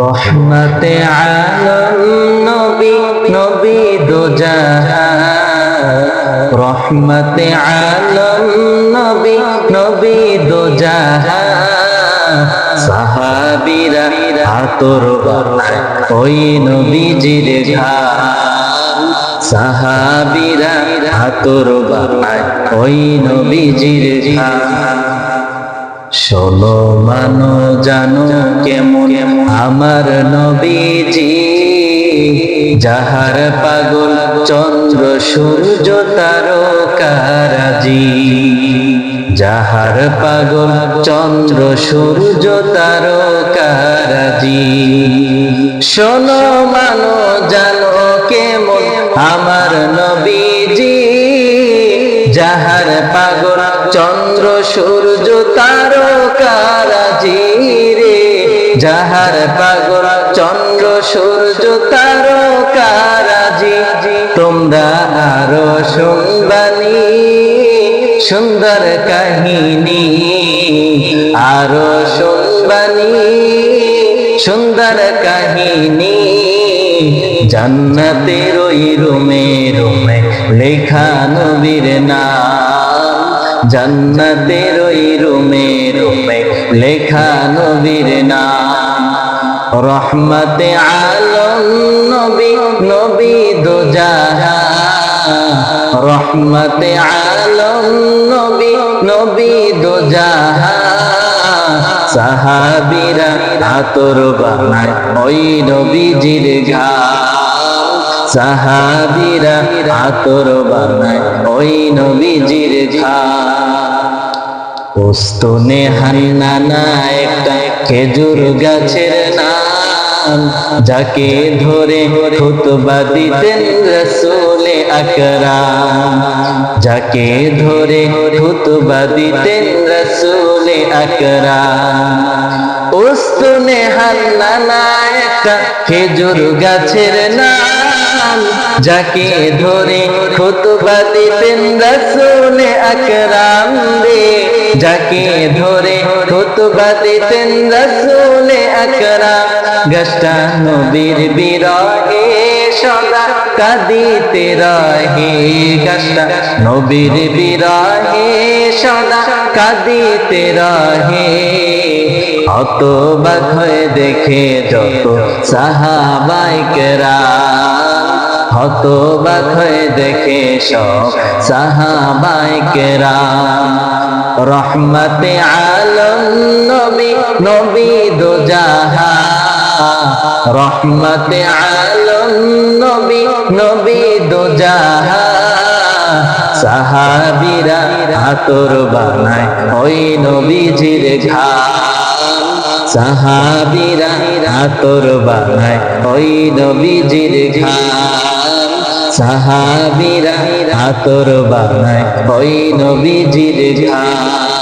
রহমতে আলম নবী, নবী দো জাহান। রহমতে আলম নবী, নবী দো জাহান। সাহাবীরা আতর বানায় ওই নবীজির ঘ্রাণ। সাহাবীরা আতর বানায় ওই নবীজির ঘ্রাণ। শোনো মানো জানো কেমন আমার নবীজি, যাহার পাগল চন্দ্র সূর্য তারকারাজি। যাহার পাগল চন্দ্র সূর্য তারকারাজি। শোনো মানো জানো কেমন আমার নবীজি, যাহার পাগল চন্দ্র সূর্য তারকারাজি রে। যাহার পাগল চন্দ্র সূর্য তারকারাজি। তোমরা আরো শুনবানি সুন্দর কাহিনী, আরো শুনবানি সুন্দর কাহিনী। জান্নাতের ওই রুমে রুমে লেখা নবীর নাম। জান্নাতের ওই রুমে রুমে লেখা নবীর নাম। রহমতে আলম নবী, নবী দো জাহান। রহমতে আলম নবী, নবী দো জাহান। সাহাবীরা আতর বানায় ওই নবীজির ঘ্রাণ। সাহাবীরা আতর বানায় ওই নবীজির ঘ্রাণ। উস্তুনে হান্নানা একটা খেজুর গাছের নাম, যাকে ধরে খুতবা দিতেন রাসূলে আকরাম। যাকে ধরে খুতবা দিতেন রাসূলে আকরাম। উস্তুনে হান্নানা একটা খেজুর গাছের নাম, যাকে ধরে খুতবা দিতেন রাসূলে আকরাম রে। যাকে ধরে খুতবা দিতেন রাসূলে আকরাম। গাছটা নবীর বিরহে সদা কাঁদিতে রহে। গাছটা নবীর বিরহে সদা কাঁদিতে রহে। হতবাক হয়ে দেখে যত সাহাবায়ে কেরাম। হতবাক হয়ে দেখে সব সাহাবায়ে কেরাম। রহমতে আলম নবী, নবী দো জাহান। রহমতে আলম নবী, নবী দো জাহান। সাহাবীরা আতর বানায় ওই নবীজির ঘ্রাণ। সাহাবীরা আতর বানায় ওই নবীজির ঘ্রাণ। সাহাবীরা আতর বানায় ওই নবীজির ঘ্রাণ।